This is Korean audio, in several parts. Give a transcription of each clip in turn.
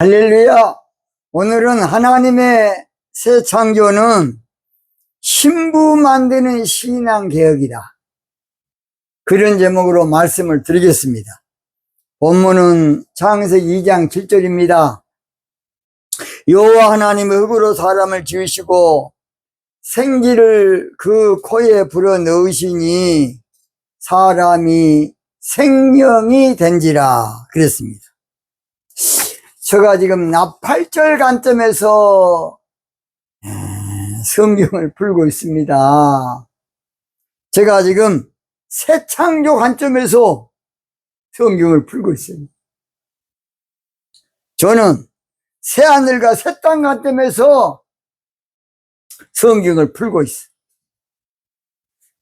할렐루야. 오늘은 하나님의 새 창조는 신부 만드는 신앙개혁이다, 그런 제목으로 말씀을 드리겠습니다. 본문은 창세기 2장 7절입니다. 여호와 하나님의 흙으로 사람을 지으시고 생기를 그 코에 불어 넣으시니 사람이 생명이 된지라 그랬습니다. 제가 지금 나팔절 관점에서 성경을 풀고 있습니다. 제가 지금 새 창조 관점에서 성경을 풀고 있어요. 저는 새 하늘과 새 땅 관점에서 성경을 풀고 있어요.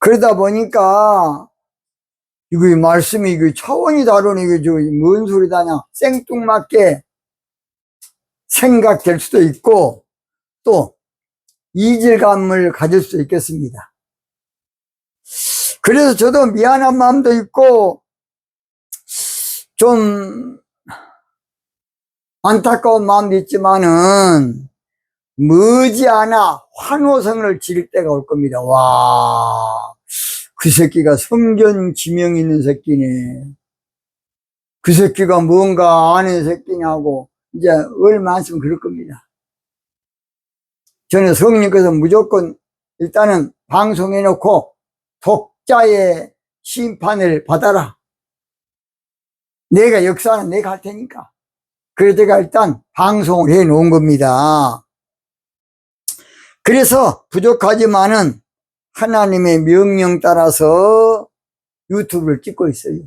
그러다 보니까 이거 말씀이 이거 차원이 다르네, 이거 뭔 소리다냐 생뚱맞게 생각될 수도 있고 또 이질감을 가질 수도 있겠습니다. 그래서 저도 미안한 마음도 있고 좀 안타까운 마음도 있지만은 머지않아 환호성을 지를 때가 올 겁니다. 와, 그 새끼가 성견 지명 있는 새끼네, 그 새끼가 뭔가 아는 새끼냐고 이제 얼마 있으면 그럴 겁니다. 저는 성령께서 무조건 일단은 방송해 놓고 독자의 심판을 받아라, 내가 역사는 내가 할 테니까, 그래서 제가 일단 방송을 해 놓은 겁니다. 그래서 부족하지만은 하나님의 명령 따라서 유튜브를 찍고 있어요.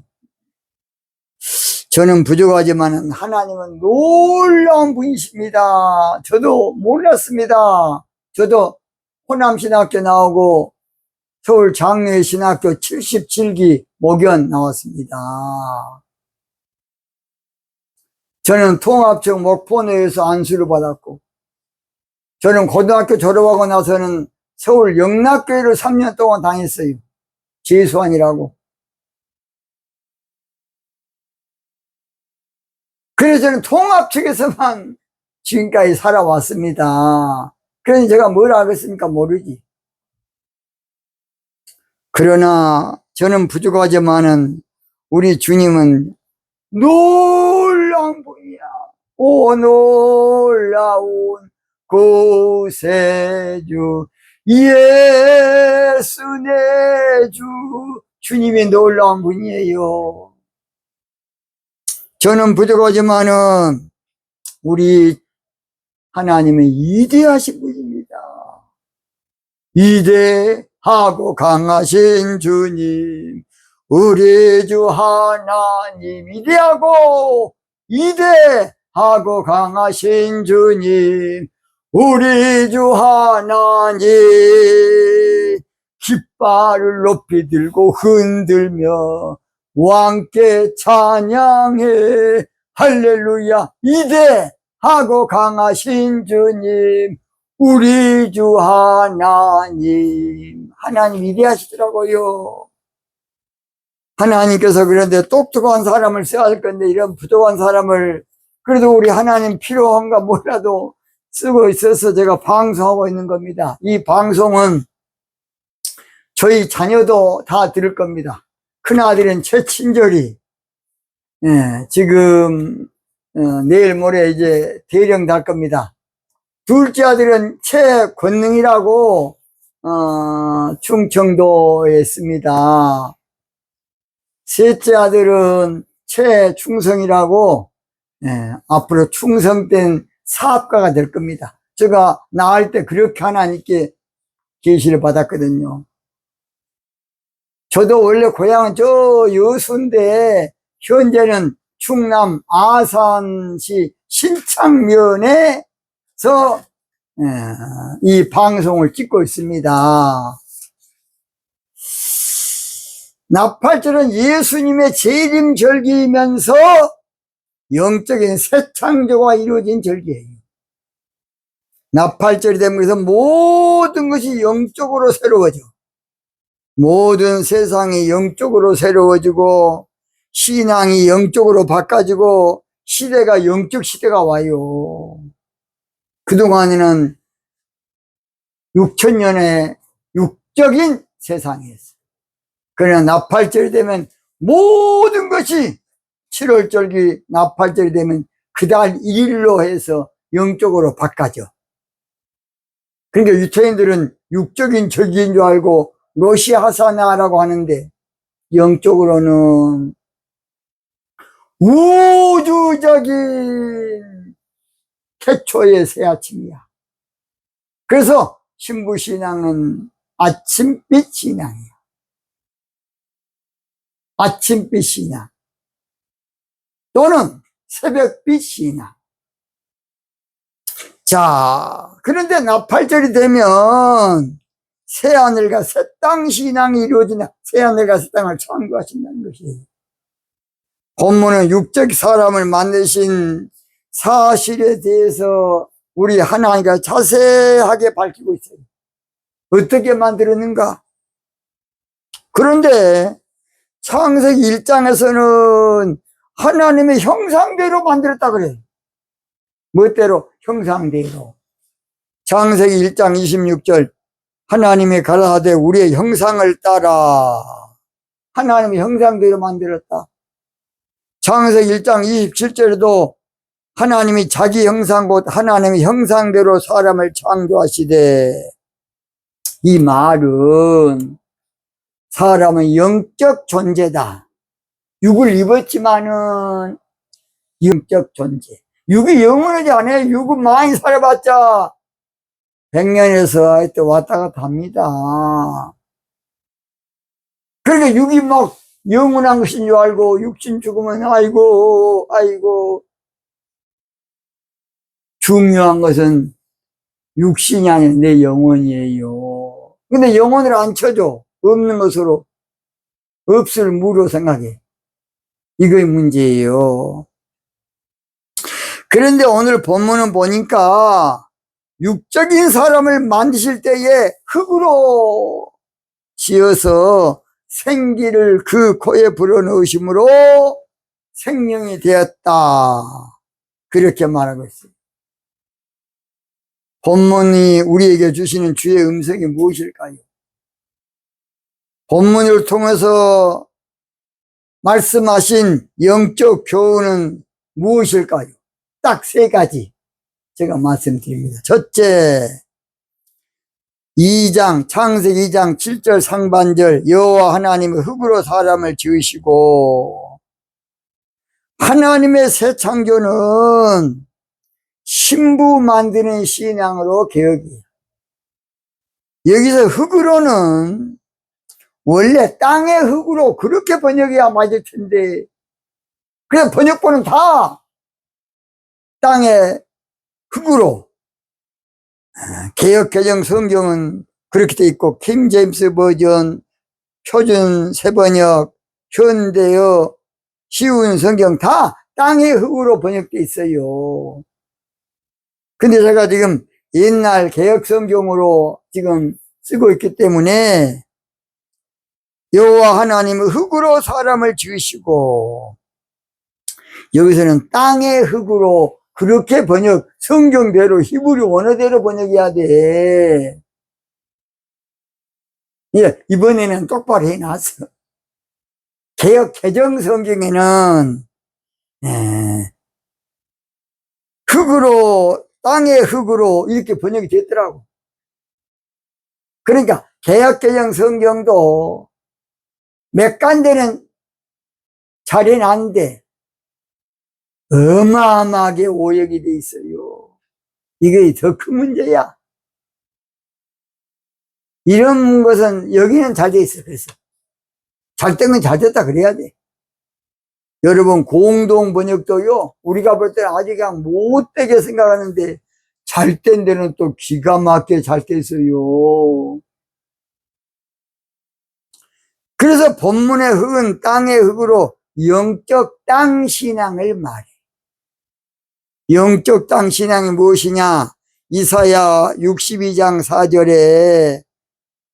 저는 부족하지만 하나님은 놀라운 분이십니다. 저도 몰랐습니다. 저도 호남신학교 나오고 서울 장로신학교 77기 목연 나왔습니다. 저는 통합청 목포내에서 안수를 받았고, 저는 고등학교 졸업하고 나서는 서울 영락교회를 3년 동안 다녔어요. 재수환이라고. 그래서 저는 통합 측에서만 지금까지 살아왔습니다. 그래서 제가 뭘 하겠습니까? 모르지. 그러나 저는 부족하지만은 우리 주님은 놀라운 분이야. 오 놀라운 구세주 예수 내 주, 주님이 놀라운 분이에요. 저는 부족하지만은 우리 하나님은 이대하신 분입니다. 이대하고 강하신 주님, 우리 주 하나님, 이대하고 강하신 주님, 우리 주 하나님, 깃발을 높이 들고 흔들며 왕께 찬양해 할렐루야. 이대하고 강하신 주님, 우리 주 하나님. 하나님 이대하시더라고요. 하나님께서 그런데 똑똑한 사람을 써야 할 건데 이런 부족한 사람을 그래도 우리 하나님 필요한가 몰라도 쓰고 있어서 제가 방송하고 있는 겁니다. 이 방송은 저희 자녀도 다 들을 겁니다. 큰아들은 최친절이, 지금 내일 모레 이제 대령 달 겁니다. 둘째 아들은 최권능이라고 충청도에 있습니다. 셋째 아들은 최충성이라고 앞으로 충성된 사업가가 될 겁니다. 제가 낳을 때 그렇게 하나님께 계시를 받았거든요. 저도 원래 고향은 저 여수인데 현재는 충남 아산시 신창면에서 이 방송을 찍고 있습니다. 나팔절은 예수님의 재림 절기이면서 영적인 새 창조가 이루어진 절기예요. 나팔절이 되면서 모든 것이 영적으로 새로워져. 모든 세상이 영적으로 새로워지고 신앙이 영적으로 바꿔지고 시대가 영적 시대가 와요. 그동안에는 6천년의 육적인 세상이었어요. 그러나 나팔절이 되면 모든 것이 7월절기 나팔절이 되면 그달 1일로 해서 영적으로 바꿔져. 그러니까 유태인들은 육적인 절기인 줄 알고 로시 하사나라고 하는데 영적으로는 우주적인 태초의 새 아침이야. 그래서 신부신앙은 아침빛 신앙이야. 아침빛 신앙 또는 새벽빛 신앙. 자, 그런데 나팔절이 되면 새하늘과 새 땅 신앙이 이루어지나 새하늘과 새 땅을 창조하신다는 것이에요. 본문은 육적 사람을 만드신 사실에 대해서 우리 하나님과 자세하게 밝히고 있어요. 어떻게 만들었는가? 그런데 창세기 1장에서는 하나님의 형상대로 만들었다 그래요. 멋대로? 형상대로. 창세기 1장 26절 하나님이 가라사대 우리의 형상을 따라 하나님의 형상대로 만들었다. 창세기 1장 27절에도 하나님이 자기 형상 곧 하나님의 형상대로 사람을 창조하시되, 이 말은 사람은 영적 존재다. 육을 입었지만은 영적 존재. 육이 영원하지 않아요. 육은 많이 살아봤자 100년에서 또 왔다 갔다 합니다. 그러니까 육이 막 영원한 것인 줄 알고 육신 죽으면 아이고 중요한 것은 육신이 아니라 내 영혼이에요. 근데 영혼을 안 쳐줘. 없는 것으로 없을 무로 생각해. 이거의 문제예요. 그런데 오늘 본문은 보니까 육적인 사람을 만드실 때에 흙으로 지어서 생기를 그 코에 불어넣으심으로 생명이 되었다. 그렇게 말하고 있습니다. 본문이 우리에게 주시는 주의 음성이 무엇일까요? 본문을 통해서 말씀하신 영적 교훈은 무엇일까요? 딱 세 가지 제가 말씀드립니다. 첫째, 2장 창세기 2장 7절 상반절 여호와 하나님의 흙으로 사람을 지으시고, 하나님의 새 창조는 신부 만드는 신앙으로 개혁이에요. 여기서 흙으로는 원래 땅의 흙으로 그렇게 번역해야 맞을 텐데 그냥 번역본은 다 땅의 흙으로. 개역개정 성경은 그렇게 돼 있고 킹 제임스 버전, 표준 새번역, 현대어, 쉬운 성경 다 땅의 흙으로 번역돼 있어요. 근데 제가 지금 옛날 개역 성경으로 지금 쓰고 있기 때문에 여호와 하나님은 흙으로 사람을 지으시고, 여기서는 땅의 흙으로 그렇게 번역, 성경대로 히브리 원어대로 번역해야 돼. 예, 이번에는 똑바로 해놨어. 개역 개정 성경에는 흙으로, 땅의 흙으로 이렇게 번역이 됐더라고. 그러니까 개역 개정 성경도 몇 간데는 잘 해놨는데 어마어마하게 오역이 돼 있어요. 이게 더 큰 문제야. 이런 것은 여기는 잘 돼 있어. 그래서 잘 된 건 잘 됐다 그래야 돼. 여러분, 공동 번역도요, 우리가 볼 때는 아직 그냥 못되게 생각하는데 잘 된 데는 또 기가 막히게 잘 돼 있어요. 그래서 본문의 흙은 땅의 흙으로 영적 땅 신앙을 말해. 영적 땅 신앙이 무엇이냐? 이사야 62장 4절에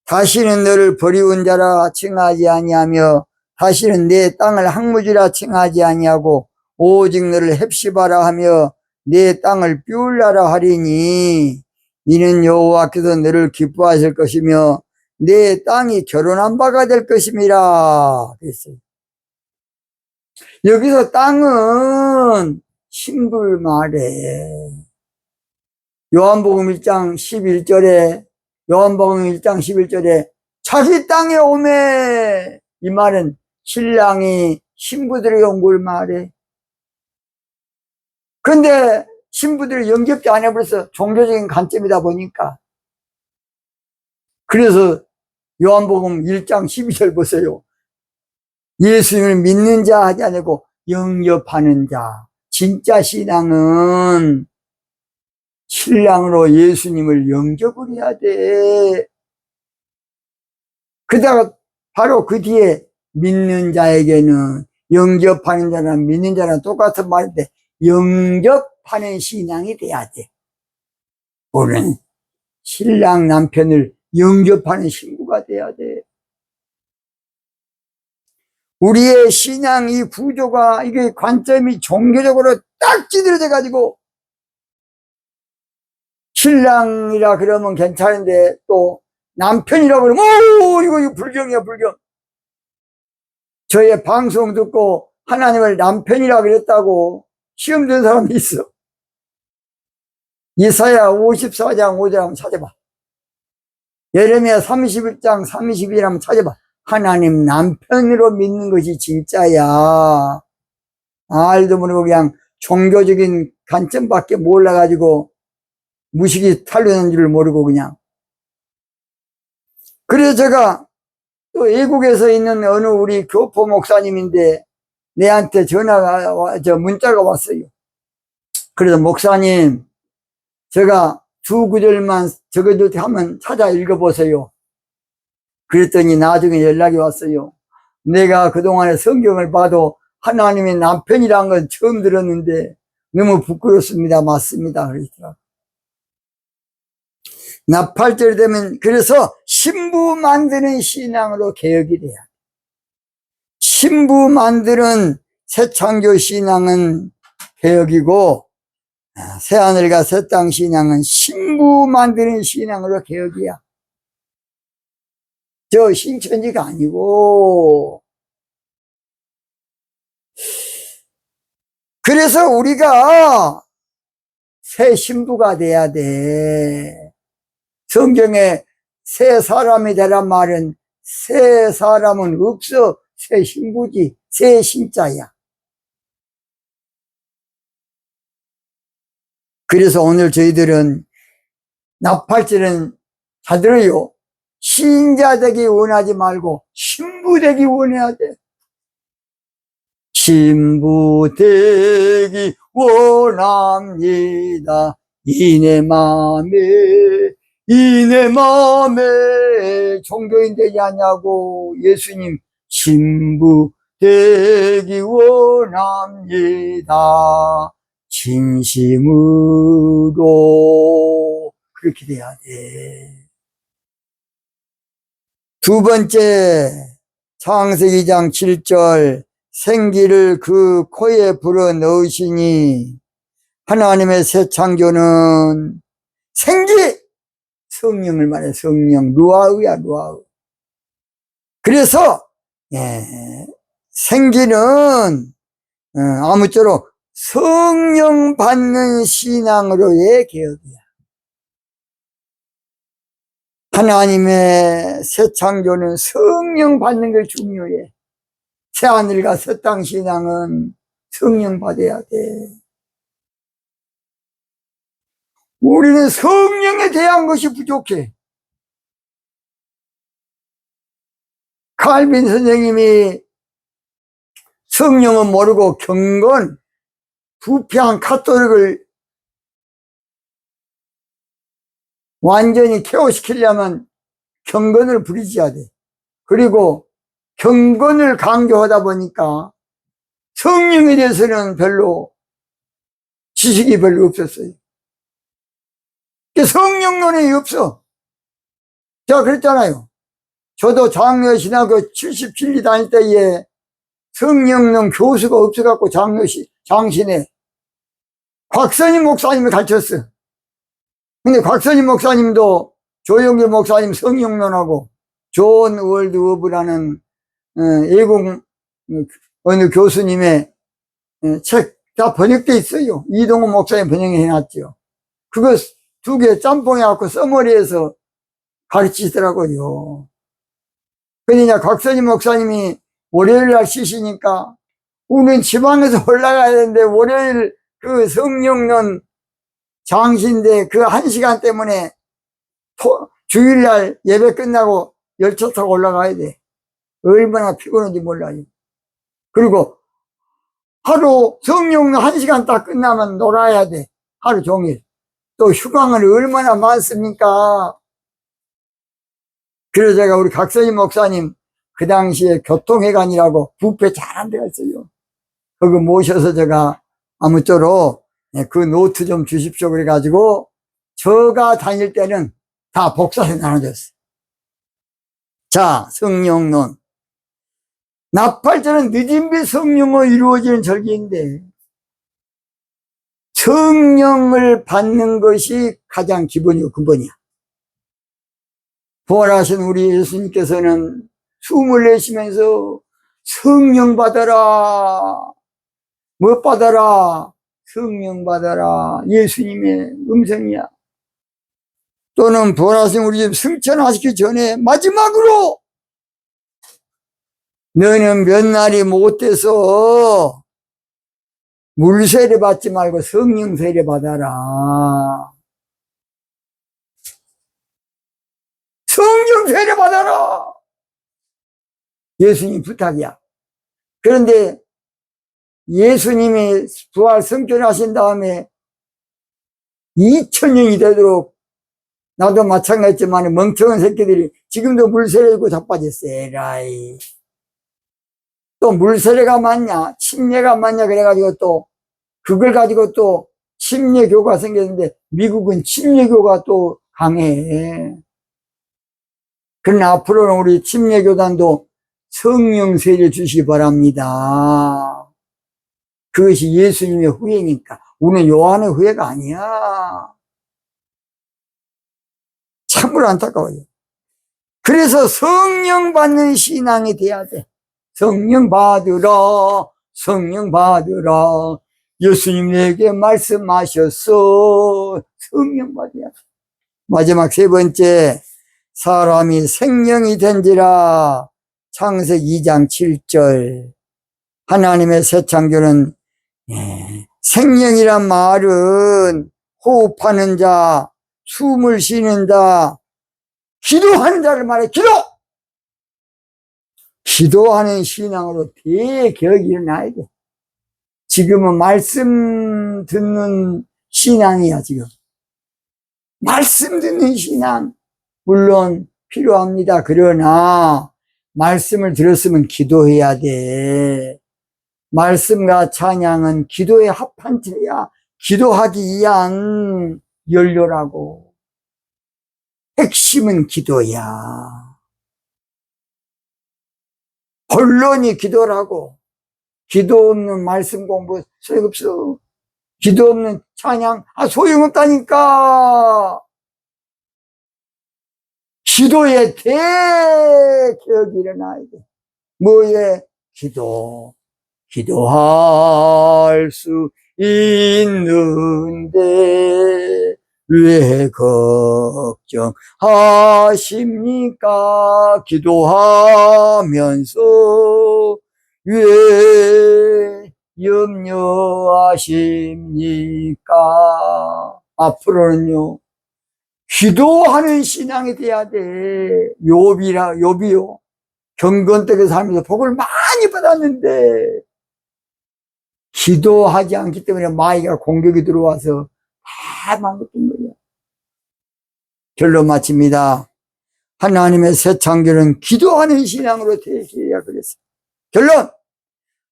다시는 너를 버리운 자라 칭하지 아니하며 다시는 내 땅을 항무지라 칭하지 아니하고 오직 너를 헵시바라 하며 내 땅을 비울라라 하리니 이는 여호와께서 너를 기뻐하실 것이며 내 땅이 결혼한 바가 될 것임이라 그랬어요. 여기서 땅은 신부를 말해. 요한복음 1장 11절에 자기 땅에 오매, 이 말은 신랑이 신부들에게 온 걸 말해. 근데 신부들이 영접도 안 해버려서 종교적인 관점이다 보니까. 그래서 요한복음 1장 12절 보세요. 예수님을 믿는 자 하지 않고 영접하는 자. 진짜 신앙은 신랑으로 예수님을 영접을 해야 돼. 그다가 바로 그 뒤에 믿는 자에게는, 영접하는 자랑 믿는 자랑 똑같은 말인데 영접하는 신앙이 돼야 돼. 우리는 신랑 남편을 영접하는 신부가 돼야 돼. 우리의 신앙 이 구조가, 이게 관점이 종교적으로 딱 찌들어져 가지고 신랑이라 그러면 괜찮은데 또 남편이라 그러면 이거 불경이야, 불경. 저의 방송 듣고 하나님을 남편이라 그랬다고 시험 든 사람이 있어. 이사야 54장 5절 한번 찾아봐. 예레미야 31장 32절 한번 찾아봐. 하나님 남편으로 믿는 것이 진짜야. 알도 모르고 그냥 종교적인 관점밖에 몰라가지고 무식이 탈루는 줄 모르고 그냥. 그래서 제가 또 외국에서 있는 어느 우리 교포 목사님인데 내한테 문자가 왔어요. 그래서 목사님, 제가 두 구절만 적어줄 때 한번 찾아 읽어보세요. 그랬더니 나중에 연락이 왔어요. 내가 그동안에 성경을 봐도 하나님의 남편이란 건 처음 들었는데 너무 부끄럽습니다. 맞습니다. 그러더라고요. 나 8절 되면, 그래서 신부 만드는 신앙으로 개혁이 돼야 돼. 신부 만드는 새 창조 신앙은 개혁이고, 새하늘과 새 땅 신앙은 신부 만드는 신앙으로 개혁이야. 저 신천지가 아니고. 그래서 우리가 새 신부가 돼야 돼. 성경에 새 사람이 되란 말은 새 사람은 없어. 새 신부지. 새 신자야. 그래서 오늘 저희들은 나팔절은 잘 들어요. 신자 되기 원하지 말고 신부 되기 원해야 돼. 신부 되기 원합니다. 이내 마음에 종교인 되지 않냐고. 예수님 신부 되기 원합니다. 진심으로. 그렇게 돼야 돼. 두 번째, 창세기 2장 7절, 생기를 그 코에 불어 넣으시니. 하나님의 새 창조는 생기! 성령을 말해. 성령. 루아흐야, 루아흐. 그래서 생기는 아무쪼록 성령 받는 신앙으로의 개혁이야. 하나님의 새 창조는 성령 받는 게 중요해. 새 하늘과 새 땅 신앙은 성령 받아야 돼. 우리는 성령에 대한 것이 부족해. 칼빈 선생님이 성령은 모르고 경건, 부패한 카톨릭을 완전히 케어시키려면 경건을 부리져야 돼. 그리고 경건을 강조하다 보니까 성령에 대해서는 별로 지식이 별로 없었어요. 성령론이 없어. 제가 그랬잖아요. 저도 장로신학교 77리 다닐 때에 성령론 교수가 없어갖고 장신에 곽선임 목사님이 가르쳤어. 근데 곽선임 목사님도 조영길 목사님 성령론하고 존 월드워브라는 외국 어느 교수님의 책 다 번역돼 있어요. 이동훈 목사님 번역해 해놨죠. 그거 두 개 짬뽕해갖고 써머리에서 가르치더라고요. 그러니까 곽선임 목사님이 월요일날 쉬시니까 우리는 지방에서 올라가야 되는데 월요일 그 성령론 장신대 그 1시간 때문에 주일날 예배 끝나고 열차 타고 올라가야 돼. 얼마나 피곤한지 몰라요. 그리고 하루 성령론 1시간 딱 끝나면 놀아야 돼. 하루 종일. 또 휴강은 얼마나 많습니까? 그래서 제가 우리 각선임 목사님 그 당시에 교통회관이라고 뷔페 잘한 데가 있어요. 거기 모셔서 제가 아무쪼록 그 노트 좀 주십시오 그래가지고 저가 다닐 때는 다 복사해 나눠줬어요. 자, 성령론. 납팔절은 늦은 비 성령으로 이루어지는 절기인데 성령을 받는 것이 가장 기본이고 근본이야. 부활하신 우리 예수님께서는 숨을 내쉬면서 성령 받아라. 뭐 받아라? 성령 받아라. 예수님의 음성이야. 또는 부활하신 우리 집 승천하시기 전에 마지막으로 너는 몇 날이 못 돼서 물세례 받지 말고 성령 세례 받아라. 성령 세례 받아라. 예수님 부탁이야. 그런데 예수님이 부활 승천하신 다음에 2000년이 되도록 나도 마찬가지지만 멍청한 새끼들이 지금도 물세례고 자빠졌어. 에라이. 또 물세례가 맞냐 침례가 맞냐 그래가지고 또 그걸 가지고 또 침례교가 생겼는데 미국은 침례교가 또 강해. 그러나 앞으로는 우리 침례교단도 성령 세례 주시기 바랍니다. 그것이 예수님의 후예니까. 우리는 요한의 후예가 아니야. 참으로 안타까워요. 그래서 성령 받는 신앙이 돼야 돼. 성령 받으라, 성령 받으라. 예수님 내게 말씀하셨어. 성령 받아야 돼. 마지막 세 번째, 사람이 생명이 된지라. 창세기 2장 7절. 하나님의 새 창조는 생명이란 말은 호흡하는 자, 숨을 쉬는 자, 기도하는 자를 말해. 기도하는 신앙으로 대개혁이 일어나야 돼. 지금은 말씀 듣는 신앙이야. 지금 말씀 듣는 신앙 물론 필요합니다. 그러나 말씀을 들었으면 기도해야 돼. 말씀과 찬양은 기도에 합한 채야. 기도하기 위한 연료라고. 핵심은 기도야. 본론이 기도라고. 기도 없는 말씀 공부 소용없어. 기도 없는 찬양 소용없다니까. 기도에 대개혁이 일어나야 돼. 뭐에? 기도할 수 있는데 왜 걱정하십니까? 기도하면서 왜 염려하십니까? 앞으로는요, 기도하는 신앙이 돼야 돼. 욥이요. 경건되게 살면서 복을 많이 받았는데, 기도하지 않기 때문에 마귀가 공격이 들어와서 다 망했던 거예요. 결론 마칩니다. 하나님의 새 창조는 기도하는 신앙으로 대기해야 그랬어요. 결론!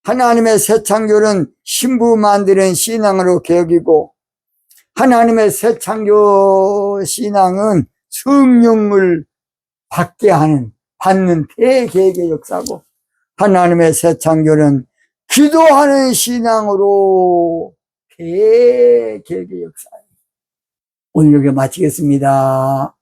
하나님의 새 창조는 신부 만드는 신앙으로 개혁이고, 하나님의 새 창조 신앙은 성령을 받는 대개혁의 역사고, 하나님의 새 창조는 기도하는 신앙으로 개개 역사. 오늘 여기 마치겠습니다.